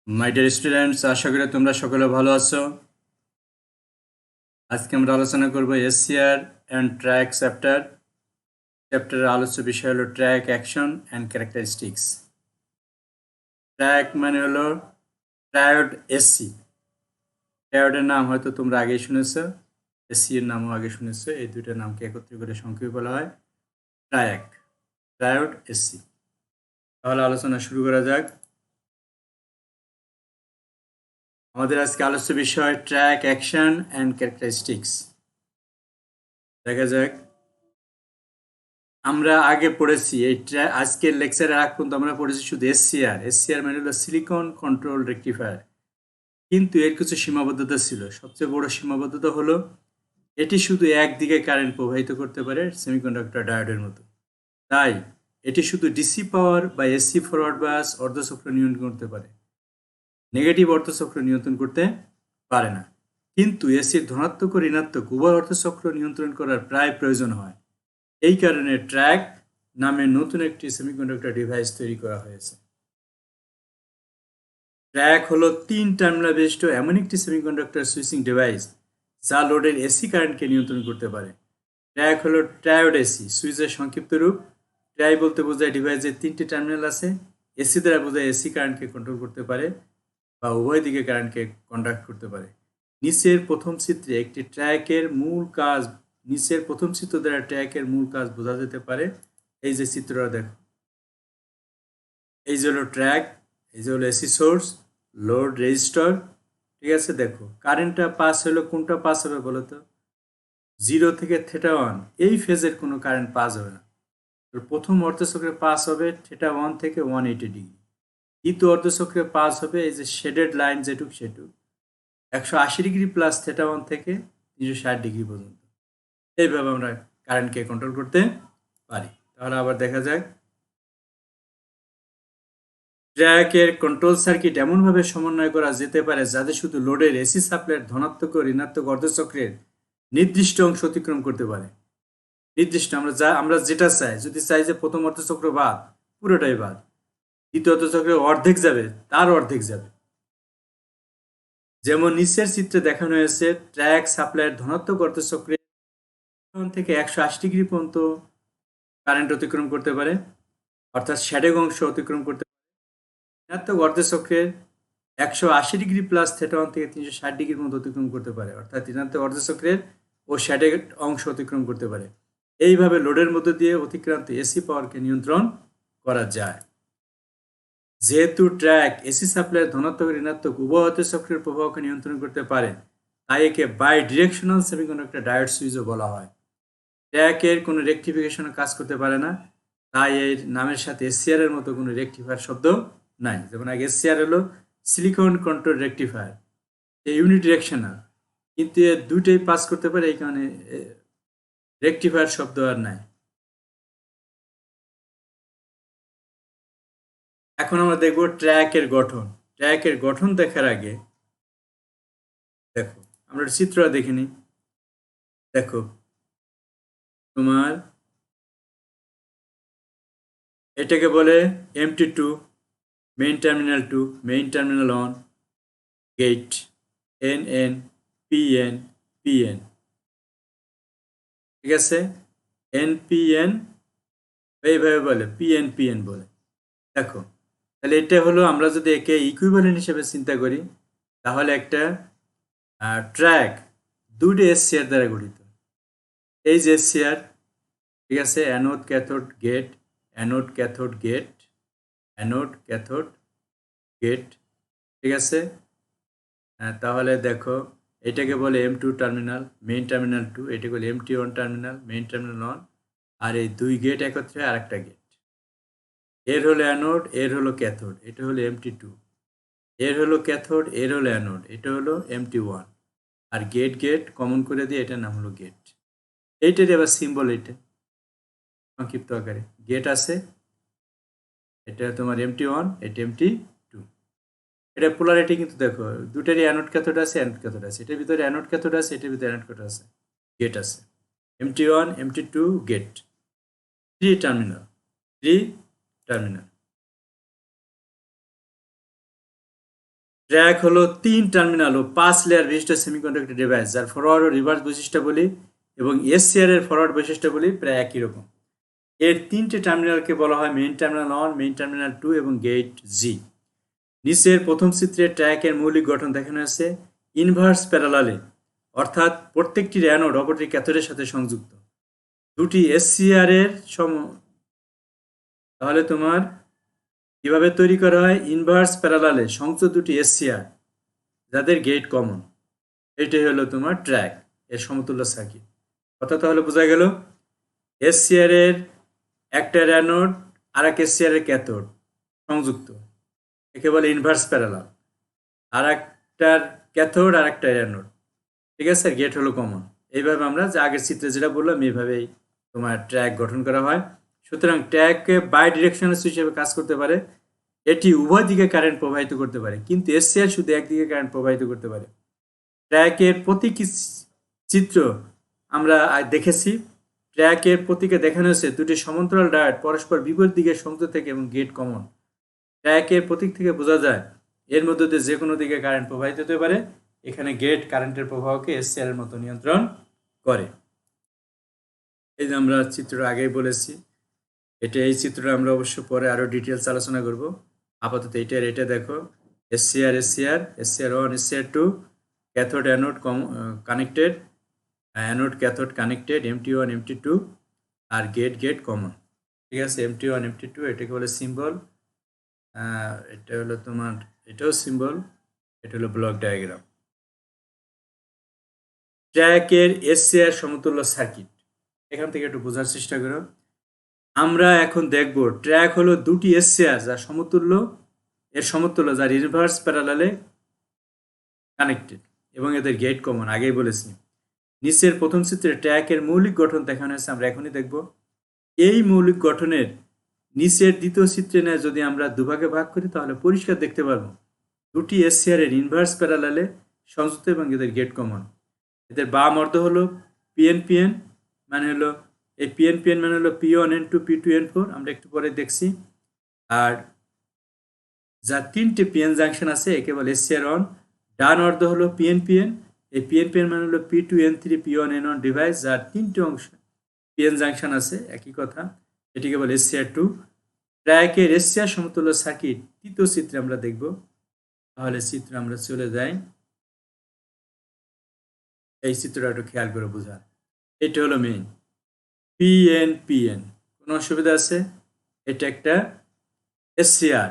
My dear students, আশা করি তোমরা সকলে ভালো আছো। আজকে আমরা আলোচনা করব এসসিআর অ্যান্ড ট্র্যাক চ্যাপ্টারের আলোচ্য বিষয় হলো track action and characteristics. Track মানে হলো ট্রায়োড এসসি। ট্রায়োডের নাম হয়তো তোমরা আগেই শুনেছো, এসসি এর নামও আগে শুনেছো। এই দুইটা নামকে একত্রিত করে সংক্ষেপে বলা হয় ট্রায়াক, ট্রায়োড এসসি। তাহলে আলোচনা শুরু করা যাক। আমাদের আজকে আলোচ্য বিষয় ট্র্যাক অ্যাকশন অ্যান্ড ক্যারেক্টারিস্টিক্স। দেখা যাক, আমরা আগে পড়েছি আজকের লেকচারের আগ পর্যন্ত আমরা পড়েছি শুধু এসসিআর মানে হলো সিলিকন কন্ট্রোল রেকটিফায়ার। কিন্তু এর কিছু সীমাবদ্ধতা ছিল। সবচেয়ে বড় সীমাবদ্ধতা হলো এটি শুধু একদিকে কারেন্ট প্রবাহিত করতে পারে, সেমিকন্ডাক্টর ডায়োডের মতো। তাই এটি শুধু ডিসি পাওয়ার বা এসি ফরওয়ার্ড বায়াস অর্ধচক্র নিয়ন্ত্রণ করতে পারে, নেগেটিভ অর্ধচক্র নিয়ন্ত্রণ করতে পারে না। কিন্তু এসির ধনাত্মক ও ঋণাত্মক উভয় অর্ধচক্র নিয়ন্ত্রণ করার প্রায় প্রয়োজন হয়। এই কারণে ট্র্যাক নামে নতুন একটি সেমিকন্ডাক্টর ডিভাইস তৈরি করা হয়েছে। ট্র্যাক হলো 3 টার্মিনাল বিশিষ্ট এমন একটি সেমিকন্ডাক্টর সুইচিং ডিভাইস যা লোডের এসি কারেন্টকে নিয়ন্ত্রণ করতে পারে। ট্র্যাক হলো ট্রায়োড এসি সুইচের সংক্ষিপ্ত রূপ। ট্রাই বলতে বোঝায় ডিভাইসের 3টি টার্মিনাল আছে। এসি দ্বারা বোঝায় এসি কারেন্টকে কন্ট্রোল করতে পারে বা উভয় দিকে কারেন্টকে কন্ডাক্ট করতে পারে। নিচের প্রথম চিত্রে একটি ট্র্যাকের মূল কাজ নিচের প্রথম চিত্র দ্বারা ট্র্যাকের মূল কাজ বোঝা যেতে পারে। এই যে চিত্রটা দেখো, এই যে হলো ট্র্যাক, এই যে হলো এসি সোর্স, লোড রেজিস্টর। ঠিক আছে, দেখো কারেন্টটা পাস হলো, কোনটা পাস হবে বলো তো? 0 থেকে θ1 এই ফেজের কোনো কারেন্ট পাস হবে না। প্রথম অর্ধচক্রে পাস হবে θ1 থেকে 180 ডিগ্রি। দ্বিতীয় অর্ধচক্রে পাস হবে এই যে শেডেড লাইন যেটুক সেটুক 180 ডিগ্রি প্লাস θ1 থেকে 360 ডিগ্রি পর্যন্ত। এইভাবে আমরা কারেন্টকে কন্ট্রোল করতে পারি। তাহলে আবার দেখা যাক, ট্র্যাকের কন্ট্রোল সার্কিট এমনভাবে সমন্বয় করা যেতে পারে যাতে শুধু লোডের এসি সাপ্লাইয়ের ধনাত্মক ও ঋণাত্মক অর্ধচক্রের নির্দিষ্ট অংশ অতিক্রম করতে পারে। নির্দিষ্ট আমরা যেটা চাই, যদি চাই যে প্রথম অর্ধচক্র বাদ, পুরোটাই বাদ। দ্বিতীয় অর্ধচক্রে অর্ধেক যাবে, তার অর্ধেক যাবে। যেমন নিচের চিত্রে দেখানো হয়েছে, ট্র্যাক সাপ্লাইয়ের ধনাত্মক অর্ধচক্রে থেকে 180 ডিগ্রি পর্যন্ত কারেন্ট অতিক্রম করতে পারে, অর্থাৎ শ্যাডেগ অংশ অতিক্রম করতে পারে। ঋণাত্মক অর্ধচক্রের 180 ডিগ্রি প্লাস θ1 থেকে 360 ডিগ্রির মধ্যে অতিক্রম করতে পারে, অর্থাৎ ঋণাত্মক অর্ধচক্রের ও শ্যাডেগ অংশ অতিক্রম করতে পারে। এইভাবে লোডের মধ্য দিয়ে অতিক্রান্ত এসি পাওয়ারকে নিয়ন্ত্রণ করা যায়। যেহেতু ট্র্যাক এসি সাপ্লাইয়ের ধনাত্মক ঋণাত্মক উভয় অর্ধচক্রের প্রবাহকে নিয়ন্ত্রণ করতে পারে, তাই একে বাই ডিরেকশনাল সেমিকন্ডাক্টর ডায়োড সুইচও বলা হয়। ট্র্যাকের কোনো রেকটিফিকেশন কাজ করতে পারে না, তাই এর নামের সাথে এসসিআর এর মতো কোনো রেকটিফায়ার শব্দ নাই। যেমন আগে এসসিআর হলো সিলিকন কন্ট্রোল রেকটিফায়ার, ইউনি ডিরেকশনাল, কিন্তু এর দুইটাই পাস করতে পারে, এই কারণে রেকটিফায়ার শব্দ আর নাই। এখন আমরা দেখব ট্র্যাকের গঠন। ট্র্যাকের গঠন দেখার আগে দেখো, আমরা চিত্রটা দেখে নিই। দেখো, তোমার এটাকে বলে MT2, main terminal 2, main terminal 1, gate NN, PN, PN। ঠিক আছে, NPN এইভাবে বলে, PN PN বলে। দেখো, তাহলে এটা হলো, আমরা যদি একে ইকুইভ্যালেন্ট হিসেবে চিন্তা করি, তাহলে একটা ট্র্যাক দুটো এসসিআর দ্বারা গঠিত। এই যে এসসিআর, ঠিক আছে, anode cathode gate, anode cathode gate, anode cathode gate. ঠিক আছে, তাহলে দেখো, এটাকে বলে M2 টার্মিনাল, মেইন টার্মিনাল 2, এটাকে বলে MT1 টার্মিনাল, মেইন টার্মিনাল 1। আর এই দুই গেট একত্রে আরেকটা গেট। এর হলো অ্যানোড, এর হলো ক্যাথোড, এটা হলো MT2। এর হলো ক্যাথোড, এর হলো অ্যানোড, এটা হলো MT1। আর গেট গেট কমন করে দিয়ে এটার নাম হলো গেট। এইটারই আবার সিম্বল, এটা সংক্ষিপ্ত আকারে গেট আছে। এটা তোমার MT1, এটা MT2। এটা পোলারিটি কিন্তু দেখো, দুটারই অ্যানোড ক্যাথোড আছে, অ্যানোড ক্যাথোড আছে। এটার ভিতরে অ্যানোড ক্যাথোড আছে, এটার ভিতরে অ্যানোড ক্যাথোড আছে, গেট আছে। MT1, MT2 gate, 3 terminal, 3 terminal. Track হলো 3 টার্মিনাল ও 5 লেয়ার বিশিষ্ট সেমিকন্ডাক্টর ডিভাইস যার ফরওয়ার্ড ও রিভার্স বৈশিষ্ট্যাবলী এবং এসসিআর এর ফরওয়ার্ড বৈশিষ্ট্যাবলী প্রায় একই রকম। এর 3টে টার্মিনালকে বলা হয় মেইন টার্মিনাল 1, মেইন টার্মিনাল 2 এবং গেট জি। নিচের প্রথম চিত্রে ট্র্যাকের মৌলিক গঠন দেখানো হয়েছে ইনভার্স প্যারালালে, অর্থাৎ প্রত্যেকটি অ্যানোড অপরটি ক্যাথোডের সাথে সংযুক্ত। দুটি এসসিআর এর তাহলে তোমার কিভাবে তৈরি করা হয়? ইনভার্স প্যারালালে সংযুক্ত দুটি এসসিআর যাদের গেট কমন, এটাই হলো তোমার ট্র্যাক এর সমতুল্য সার্কিট। কথা তাহলে বোঝা গেল, এসসিআর এর একটা অ্যানোড আর এক এসসিআর এর ক্যাথোড সংযুক্ত, একে বলে ইনভার্স প্যারালাল। আর একটার ক্যাথোড আর একটা অ্যানোড, ঠিক আছে, গেট হলো কমন। এইভাবে আমরা যে আগের চিত্রে যেটা বললাম এইভাবেই তোমার ট্র্যাক গঠন করা হয়। সুতরাং ট্র্যাককে বাই ডিরেকশনাল সুইচ হিসেবে কাজ করতে পারে, এটি উভয় দিকে কারেন্ট প্রবাহিত করতে পারে, কিন্তু এসসিআর শুধু একদিকে কারেন্ট প্রবাহিত করতে পারে। ট্র্যাকের প্রতীকী চিত্র আমরা দেখেছি। ট্র্যাকের প্রতীকে দেখানো হয়েছে দুটি সমান্তরাল ডায়োড পরস্পর বিপরীত দিকে সংযুক্ত থেকে এবং গেট কমন। ট্র্যাকের প্রতীক থেকে বোঝা যায় এর মধ্যে দিয়ে যে কোনো দিকে কারেন্ট প্রবাহিত হতে পারে। এখানে গেট কারেন্টের প্রবাহকে এসসিআর এর মতো নিয়ন্ত্রণ করে। এই যে আমরা চিত্রটা আগেই বলেছি, এই চিত্রটা আমরা অবশ্য পরে আরো ডিটেলস আলোচনা করব। আপাতত এটা দেখো, SCR 1, SCR 2, cathode anode connected, anode cathode connected, MT1 MT2 আর গেট কমন, ঠিক আছে। MT1 MT2 এটাকে বলে সিম্বল, এটা হলো তোমার, এটাও সিম্বল, এটা হলো ব্লক ডায়াগ্রাম। ট্র্যাকের এসসিআর সমতুল্য সার্কিট, এখান থেকে একটু বোঝার চেষ্টা করো। আমরা এখন দেখব ট্র্যাক হলো দুটি এসসিআর যার সমতুল্য, যার ইনভার্স প্যারালালে কানেক্টেড এবং এদের গেট কমন, আগেই বলেছি। নিচের প্রথম চিত্রে ট্র্যাকের মৌলিক গঠন দেখানো হয়েছে, আমরা এখনই দেখব। এই মৌলিক গঠনের নিচের দ্বিতীয় চিত্রে নেয় যদি আমরা দুভাগে ভাগ করি তাহলে পরিষ্কার দেখতে পারবো দুটি এসসিআর এর ইনভার্স প্যারালালে সংযুক্ত এবং এদের গেট কমন। এদের বাম অর্ধ হলো পিএনপিএন, মানে হলো এই পিএনপিএন মানে হলো P1N2 P2N4, আমরা একটু পরে দেখছি। আর যার 3টে পিএন জাংশন আছে একে বলে এসসিআর 1। ডান অর্ধ হলো পিএনপিএন, এই পিএনপিএন মানে হলো P2N3 P1N1 ডিভাইস যার 3টে অংশ পিএন জাংশন আছে, একই কথা, এটিকে বলে এসসিআর 2। ট্র্যাকের এসসিআর সমতুল্য সার্কিট তৃতীয় চিত্রে আমরা দেখব। তাহলে চিত্রে আমরা চলে যাই, এই চিত্রটা একটু খেয়াল করে বোঝা। এটা হলো মেইন পিএনপিএন, কোনো অসুবিধা আছে? এটা একটা এসসিআর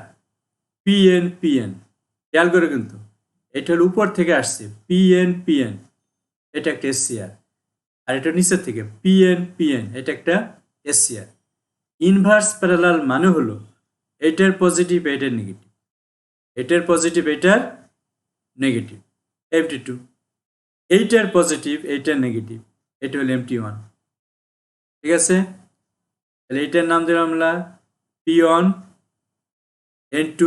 পিএনপিএন, খেয়াল করে, কিন্তু এটা হলো উপর থেকে আসছে পিএনপিএন, এটা একটা এসসিআর। আর এটা নিচের থেকে পিএনপিএন, এটা একটা এসসিআর। ইনভার্স প্যারালাল মানে হলো এটার পজিটিভ এটার নেগেটিভ, এটার পজিটিভ এটার নেগেটিভ, MT2, এইটার পজিটিভ এইটার নেগেটিভ, এটা হলো MT1, ঠিক আছে। তাহলে এইটার নাম দিলাম আমরা P1 N2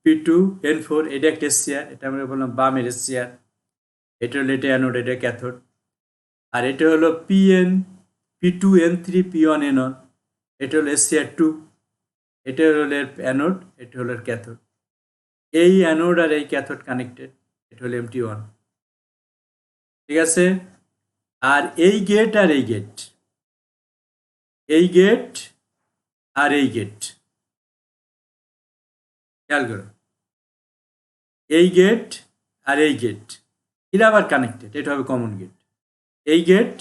P2 N4, এটা একটা এসসিআর, এটা আমরা বললাম বামের এসসিআর। এটা হলো এটা অ্যানোড, এটা ক্যাথোড। আর এটা হলো P2 N3 P1 N1, এটা হলো এসসিআর 2, এটা হলো এর অ্যানোড, এটা হলো এর ক্যাথোড। এই অ্যানোড আর এই ক্যাথোড কানেক্টেড, এটা হলো MT1, ঠিক আছে। আর এই গেট আর এই গেট, এই গেট আর এই গেট, খেয়াল করো, এই গেট আর এই গেট এরা আবার কানেক্টেড, এটা হবে কমন গেট। এই গেট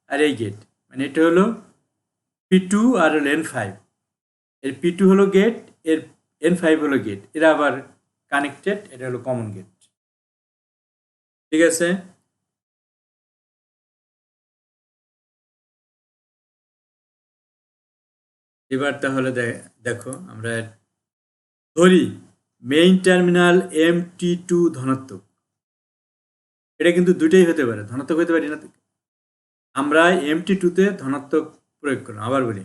আর এই গেট, মানে এটা হলো P2 আর হলো N5, এর P2 হলো গেট, এর N5 হলো গেট, এরা আবার কানেক্টেড, এটা হলো কমন গেট, ঠিক আছে। এবার তাহলে দেখো, আমরা ধরি মেইন টার্মিনাল MT2 ধনাত্মক, এটা কিন্তু দুইটাই হতে পারে, ধনাত্মক হতে পারে, আমরা MT2 তে ধনাত্মক প্রয়োগ করলাম। আবার বলি,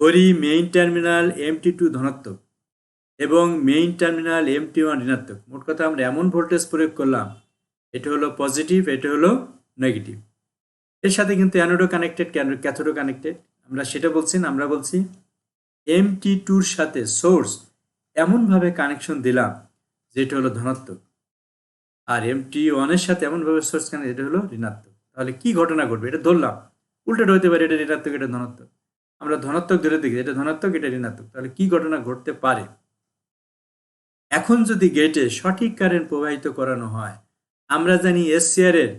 ধরি মেইন টার্মিনাল MT2 ধনাত্মক এবং মেইন টার্মিনাল MT1 ঋণাত্মক। মোট কথা আমরা এমন ভোল্টেজ প্রয়োগ করলাম, এটা হলো পজিটিভ, এটা হলো নেগেটিভ। এর সাথে কিন্তু অ্যানোডও কানেক্টেড, ক্যাথোডও কানেক্টেড, আমরা সেটা বলছি না, আমরা বলছি MT2 এর সাথে সোর্স এমনভাবে কানেকশন দিলাম যেটা হলো ধনাত্মক, আর MT1 এর সাথে এমনভাবে সোর্স কানেক্ট, এটা হলো ঋণাত্মক। তাহলে কি ঘটনা ঘটবে? এটা ধরলাম, উল্টোটা হতে পারে, এটা ঋণাত্মক এটা ধনাত্মক। আমরা ধনাত্মক ধরে দেখি, এটা ধনাত্মক এটা ঋণাত্মক, তাহলে কি ঘটনা ঘটতে পারে? এখন যদি গেটে সঠিক কারেন্ট প্রবাহিত করানো হয়, আমরা জানি SCR এর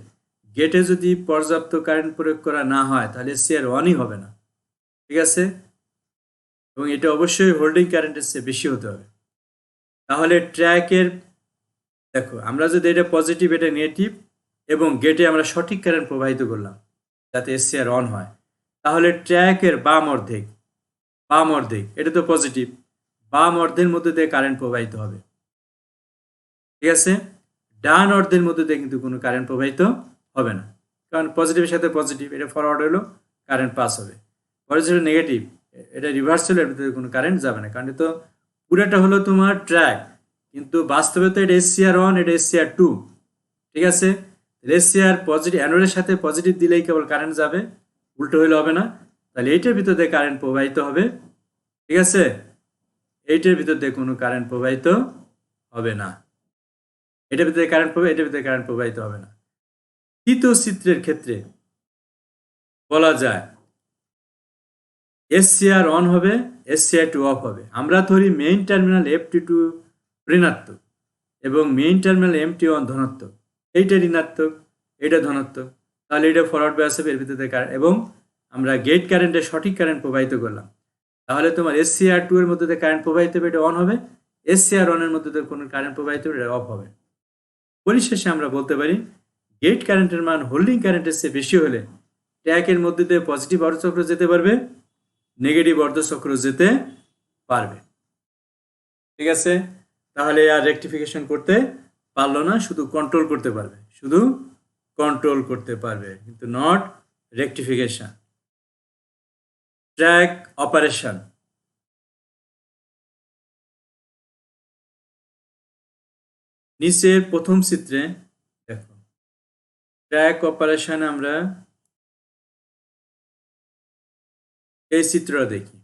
গেটে যদি পর্যাপ্ত কারেন্ট প্রয়োগ করা না হয় তাহলে SCR অনই হবে না, ঠিক আছে? এবং এটা অবশ্যই হোল্ডিং কারেন্টের চেয়ে বেশি হতে হবে। তাহলে ট্র্যাকের, দেখো আমরা যদি এটা পজিটিভ এটা নেগেটিভ এবং গেটে আমরা সঠিক কারেন্ট প্রবাহিত করলাম যাতে SCR অন হয়, তাহলে ট্র্যাকের বাম অর্ধেক এটা তো পজিটিভ, বাম অর্ধের মধ্যে দিয়ে কারেন্ট প্রবাহিত হবে, ঠিক আছে? ডান অর্ধের মধ্যে দিয়ে কিন্তু কোনো কারেন্ট প্রবাহিত হবে না, কারণ পজিটিভের সাথে পজিটিভ, এটা ফরওয়ার্ড হলো, কারেন্ট পাস হবে। পজিটিভ নেগেটিভ, এটা রিভার্স হলে এর ভিতরে কোনো কারেন্ট যাবে না, কারণ তো পুরোটা হলো তোমার ট্র্যাক, কিন্তু বাস্তবে তো এটা SCR1 এটা SCR2, ঠিক আছে? SCR পজিটিভ অ্যানোডের সাথে পজিটিভ দিলেই কেবল কারেন্ট যাবে, উল্টো হইলে হবে না। তাহলে এইটার ভিতর দিয়ে কারেন্ট প্রবাহিত হবে, ঠিক আছে? এইটার ভিতর দিয়ে কোনো কারেন্ট প্রবাহিত হবে না, এটার ভিতরে কারেন্ট প্রবাহিত, এটার ভিতরে কারেন্ট প্রবাহিত হবে না। তৃতীয় চিত্রের ক্ষেত্রে বলা যায় SCR অন হবে, SCR2 অফ হবে। আমরা ধরি মেইন টার্মিনাল FT2 ঋণাত্মক এবং মেইন টার্মিনাল MT1 ধনাত্মক, এইটা ঋণাত্মক এটা ধনাত্মক, তাহলে এটা ফরওয়ার্ড বায়াস হবে, এর ভিতরে এবং আমরা গেট কারেন্টে সঠিক কারেন্ট প্রবাহিত করলাম, তাহলে তোমার SCR2 এর মধ্যে দিয়ে কারেন্ট প্রবাহিত হবে, এটা অন হবে, SCR1 এর মধ্যে দিয়ে কোনো কারেন্ট প্রবাহিত হবে, এটা অফ হবে। পরিশেষে আমরা বলতে পারি গেট কারেন্টের মান হোল্ডিং কারেন্টের চেয়ে বেশি হলে ট্র্যাকের মধ্যে দিয়ে পজিটিভ অর্ধচক্র যেতে পারবে, নেগেটিভ অর্ধচক্র যেতে পারবে, ঠিক আছে? তাহলে আর রেকটিফিকেশন করতে পারলো না, শুধু কন্ট্রোল করতে পারবে, শুধু কন্ট্রোল করতে পারবে, কিন্তু নট রেকটিফিকেশন। ট্র্যাক অপারেশন, নিচের প্রথম চিত্রে দেখো ট্র্যাক অপারেশন, আমরা এই চিত্রটা দেখি।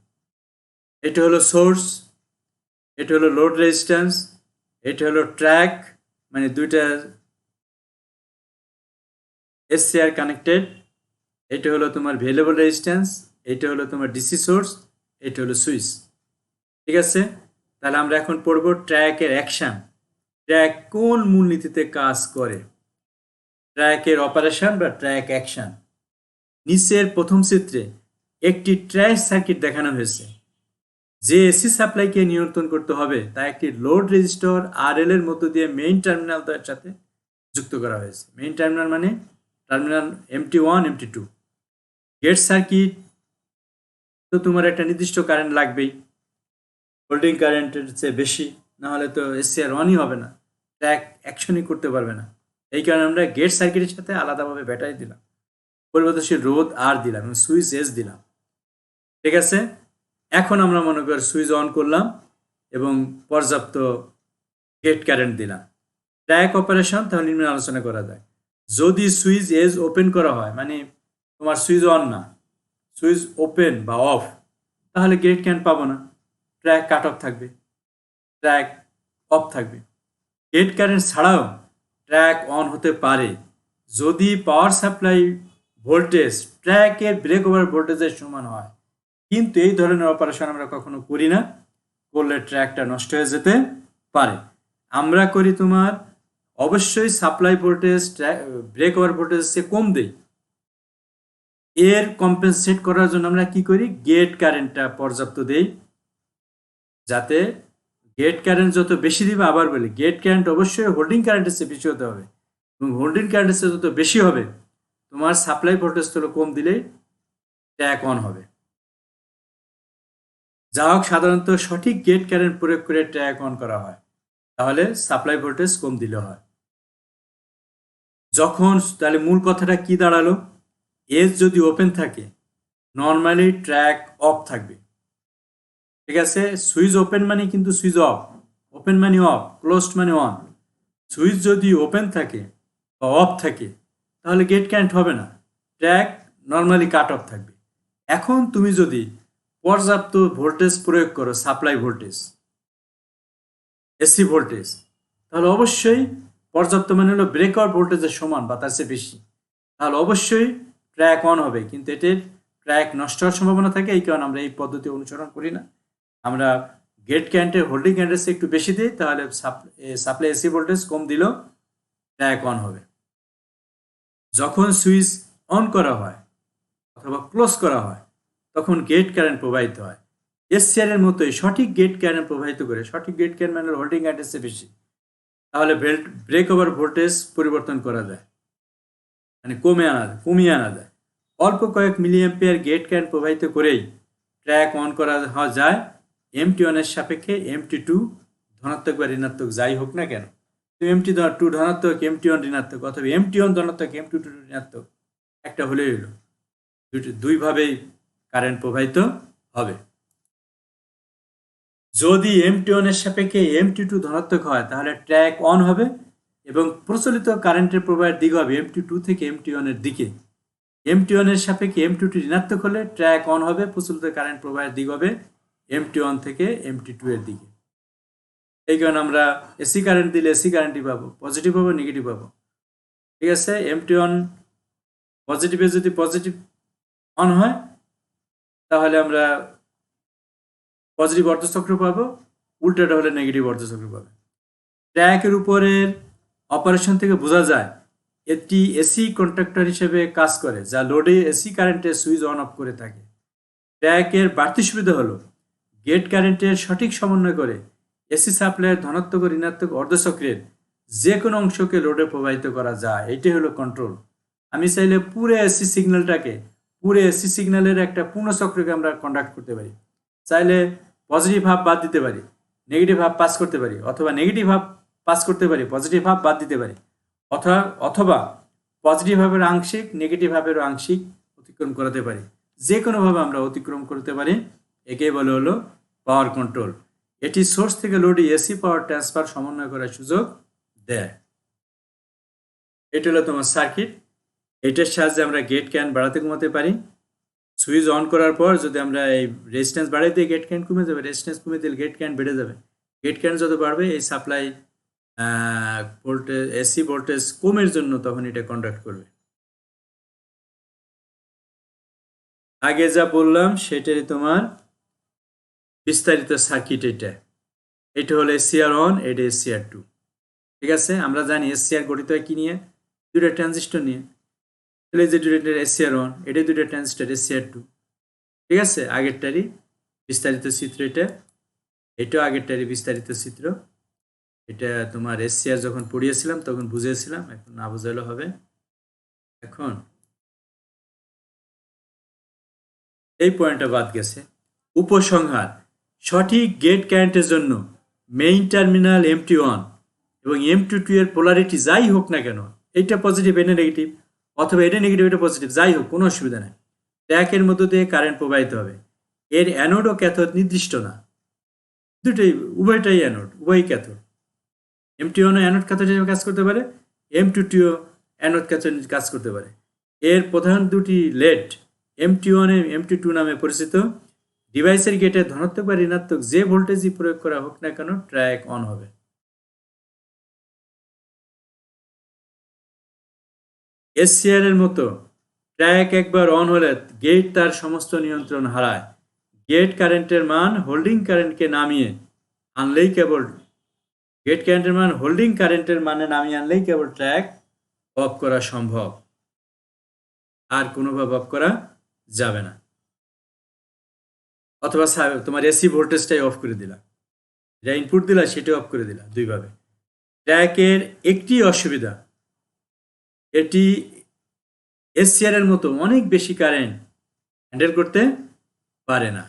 এটা হলো সোর্স, এটা হলো লোড রেজিস্ট্যান্স, এটা হলো ট্র্যাক, মানে দুইটা SCR কানেক্টেড, এটা হলো তোমার ভেরিয়েবল রেজিস্ট্যান্স, এটা হলো তোমার ডিসি সোর্স, এটা হলো সুইচ, ঠিক আছে? তাহলে আমরা এখন পড়ব ট্র্যাকের অ্যাকশন, ট্র্যাক কোন মূলনীতিতে কাজ করে, ট্র্যাকের অপারেশন বা ট্র্যাক অ্যাকশন। নিচের প্রথম চিত্রে একটি ট্র্যাক সার্কিট দেখানো হয়েছে। যে এসি সাপ্লাইকে নিয়ন্ত্রণ করতে হবে তা একটি লোড রেজিস্টর RL এর মধ্য দিয়ে মেইন টার্মিনাল তার সাথে যুক্ত করা হয়েছে। মেইন টার্মিনাল মানে terminal MT1 MT2। Gate circuit তো তোমার একটা নির্দিষ্ট কারেন্ট লাগবেই, হোল্ডিং কারেন্টের চেয়ে বেশি, না হলে তো SCR অনই হবে না, ট্র্যাক অ্যাকশনই করতে পারবে না। এই কারণে আমরা গেট সার্কিটের সাথে আলাদাভাবে ব্যাটারি দিলাম, পরিবর্তনশীল রোধ R দিলাম এবং সুইচ S দিলাম, ঠিক আছে? এখন আমরা মনে করি সুইচ অন করলাম এবং পর্যাপ্ত গেট কারেন্ট দিলাম। ট্র্যাক অপারেশন তাহলে নিম্ন আলোচনা করা যায়। যদি সুইচ এজ ওপেন করা হয়, মানে তোমার সুইচ অন না, সুইচ ওপেন বা অফ, তাহলে গেট কারেন্ট পাবো না, ট্র্যাক কাট অফ থাকবে, ট্র্যাক অফ থাকবে। গেট কারেন্ট ছাড়াও ট্র্যাক অন হতে পারে যদি পাওয়ার সাপ্লাই ভোল্টেজ ট্র্যাকের ব্রেক ওভার ভোল্টেজের সমান হয়, কিন্তু এই ধরনের অপারেশন আমরা কখনো করি না, করলে ট্র্যাকটা নষ্ট হয়ে যেতে পারে। আমরা করি তোমার অবশ্যই supply voltage break over voltage চেয়ে কম দেই, এর কম্পেনসেট করার জন্য আমরা কি করি, গেট কারেন্টটা পর্যাপ্ত দেই, যাতে গেট কারেন্ট যত বেশি দিবে, আবার বলি গেট কারেন্ট অবশ্যই হোল্ডিং কারেন্টের চেয়ে বেশি হতে হবে, এবং হোল্ডিং কারেন্টের চেয়ে যত বেশি হবে তোমার সাপ্লাই ভোল্টেজ তো কম দিলেই ট্র্যাক অন হবে। যা হোক, সাধারণত সঠিক গেট কারেন্ট প্রয়োগ করে ট্র্যাক অন করা হয়, তাহলে সাপ্লাই ভোল্টেজ কম দিলে হয়। যখন, তাহলে মূল কথাটা কি দাঁড়ালো, এজ যদি ওপেন থাকে নর্মালি ট্র্যাক অফ থাকবে, ঠিক আছে? সুইচ ওপেন মানে কিন্তু সুইচ অফ, ওপেন মানে অফ, ক্লোজড মানে অন। সুইচ যদি ওপেন থাকে বা অফ থাকে তাহলে গেট কারেন্ট হবে না, ট্র্যাক নর্মালি কাট অফ থাকবে। এখন তুমি যদি পর্যাপ্ত ভোল্টেজ প্রয়োগ করো, সাপ্লাই ভোল্টেজ, এসি ভোল্টেজ, তাহলে অবশ্যই পর্যাপ্ত মানে হলো ব্রেকআউট ভোল্টেজের সমান বা তার চেয়ে বেশি, তাহলে অবশ্যই ট্র্যাক অন হবে। কিন্তু এটির ট্র্যাক নষ্ট হওয়ার সম্ভাবনা থাকে, এই কারণে আমরা এই পদ্ধতি অনুসরণ করি না। আমরা গেট কারেন্টের হোল্ডিং কারেন্টের একটু বেশি দিই, তাহলে সাপ্লাই এসি ভোল্টেজ কম দিলেও ট্র্যাক অন হবে। যখন সুইচ অন করা হয় অথবা ক্লোজ করা হয় তখন গেট কারেন্ট প্রবাহিত হয়। এসসিআর এর মতোই সঠিক গেট কারেন্ট প্রবাহিত করে, সঠিক গেট কারেন্ট মানে হোল্ডিং কারেন্টের চেয়ে বেশি, তাহলে ব্রেক ওভার ভোল্টেজ পরিবর্তন করা যায়, মানে কমিয়ে আনা যায়। অল্প কয়েক মিলিঅ্যাম্পিয়ার গেট কারেন্ট প্রবাহিত করেই ট্র্যাক অন করা যায় MT1 এর সাপেক্ষে MT2 ধনাত্মক বা ঋণাত্মক যাই হোক না কেন। MT2 ধনাত্মক, MT1 ঋণাত্মক, অথবা MT1 ধনাত্মক, MT2 ঋণাত্মক, একটা হলেই হলো, দুইভাবেই কারেন্ট প্রবাহিত হবে। যদি MT1 এর সাপেক্ষে MT2 ধনাত্মক হয় তাহলে ট্র্যাক অন হবে এবং প্রচলিত কারেন্টের প্রবাহের দিক হবে MT2 থেকে MT1 এর দিকে। MT1 এর সাপেক্ষে MT2 ঋণাত্মক হলে ট্র্যাক অন হবে, প্রচলিত কারেন্ট প্রবাহের দিক হবে MT1 থেকে MT2 এর দিকে। এই কারণে আমরা এসি কারেন্ট দিলে এসি কারেন্টই পাবো, পজিটিভ পাবো, নেগেটিভ পাবো। ঠিক আছে, MT1 পজিটিভে যদি পজিটিভ অন হয় তাহলে আমরা পজিটিভ অর্ধচক্র পাবো, উল্টাটা হলে নেগেটিভ অর্ধচক্র পাবে। ট্র্যাকের উপরের অপারেশন থেকে বোঝা যায় এটি এসি কন্ট্রাক্টর হিসেবে কাজ করে, যা লোডে এসি কারেন্টের সুইচ অন অফ করে থাকে। ট্র্যাকের বাড়তি সুবিধা হলো গেট কারেন্টের সঠিক সমন্বয় করে এসি সাপ্লাইয়ের ধনাত্মক ও ঋণাত্মক অর্ধচক্রের যে কোনো অংশকে লোডে প্রবাহিত করা যায়। এটাই হলো কন্ট্রোল। আমি চাইলে পুরো এসি সিগন্যালের একটা পূর্ণচক্রকে আমরা কন্ডাক্ট করতে পারি। চাইলে পজিটিভ হাফ বাদ দিতে পারি, নেগেটিভ হাফ পাস করতে পারি, অথবা নেগেটিভ হাফ পাস করতে পারি, পজিটিভ হাফ বাদ দিতে পারি, অথবা পজিটিভ হাফের আংশিক, নেগেটিভ হাফেরও আংশিক অতিক্রম করাতে পারি। যে কোনোভাবে আমরা অতিক্রম করতে পারি, একেই বলে হলো পাওয়ার কন্ট্রোল। এটি সোর্স থেকে লোডে এসি পাওয়ার ট্রান্সফার সমন্বয় করার সুযোগ দেয়। এটা হলো তোমার সার্কিট। এটার সাহায্যে আমরা গেট কারেন্ট বাড়াতে কমাতে পারি। সুইচ অন করার পর যদি আমরা এই রেজিস্ট্যান্স বাড়াই দিই গেট কারেন্ট কমে যাবে, রেজিস্ট্যান্স কমে দিলে গেট কারেন্ট বেড়ে যাবে। গেট কারেন্ট যত বাড়বে এই সাপ্লাই ভোল্টেজ, এসি ভোল্টেজ কমের জন্য তখন এটা কন্ডাক্ট করবে। আগে যা বললাম সেটাই তোমার বিস্তারিত সার্কিট। এটা হলো এসসিআর অন, এটা এসসিআর টু। ঠিক আছে, আমরা জানি এসসিআর গঠিত হয় কি নিয়ে? দুটো ট্রানজিস্টর নিয়ে। তাহলে যে দুটো এসসিআর অন, এটা দুটো ট্রানজিস্টর এসসিআর টু। ঠিক আছে, আগেরটারই বিস্তারিত চিত্র এটা, এটাও আগেরটারই বিস্তারিত চিত্র। এটা তোমার এসসিআর যখন পড়িয়েছিলাম তখন বুঝিয়েছিলাম, এখন না বুঝাইলেও হবে। এখন এই পয়েন্টটা বাদ গেছে। উপসংহার: সঠিক গেট কারেন্টের জন্য মেইন টার্মিনাল MT1 এবং MT2 এর পোলারিটি যাই হোক না কেন, এইটা পজিটিভ এটা নেগেটিভ, অথবা এটা নেগেটিভ এটা পজিটিভ, যাই হোক কোনো অসুবিধা নেই, ট্র্যাকের মধ্য দিয়ে কারেন্ট প্রবাহিত হবে। এর অ্যানোড ও ক্যাথোড নির্দিষ্ট না, দুটোই, উভয়টাই অ্যানোড, উভয়ই ক্যাথোড। MT1 ও অ্যানোড ক্যাথোড হিসেবে কাজ করতে পারে, MT2 ও অ্যানোড ক্যাথোড কাজ করতে পারে। এর প্রধান দুটি লেড MT1 এবং MT2 নামে পরিচিত। ডিভাইসের গেটে ধনাত্মক বা ঋণাত্মক যে ভোল্টেজই প্রয়োগ করা হোক না কেন ট্র্যাক অন হবে। এসসিআর এর মতো ট্র্যাক একবার অন হলে গেট তার সমস্ত নিয়ন্ত্রণ হারায়। গেট কারেন্টের মান হোল্ডিং কারেন্টকে নামিয়ে আনলেই কেবল নামিয়ে আনলেই কেবল ট্র্যাক অফ করা সম্ভব, আর কোনোভাবে অফ করা যাবে না। অথবা তোমার এসি ভোল্টেজটাই অফ করে দিলা, যা ইনপুট দিলা সেটা অফ করে দিলা, দুইভাবে। ট্র্যাকের একটি অসুবিধা, এটি এসসিআর এর মতো অনেক বেশি কারেন্ট হ্যান্ডেল করতে পারে না।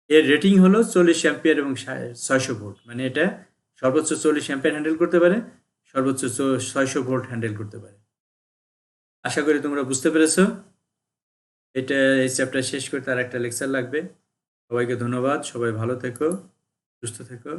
এর রেটিং হলো 40 অ্যাম্পিয়ার এবং 600 ভোল্ট, মানে এটা সর্বোচ্চ 40 অ্যাম্পিয়ার হ্যান্ডেল করতে পারে, সর্বোচ্চ 600 ভোল্ট হ্যান্ডেল করতে পারে। আশা করি তোমরা বুঝতে পেরেছো। এটা এই চ্যাপ্টার শেষ করতে আর একটা লেকচার লাগবে। সবাইকে ধন্যবাদ, সবাই ভালো থেকো, সুস্থ থেকো।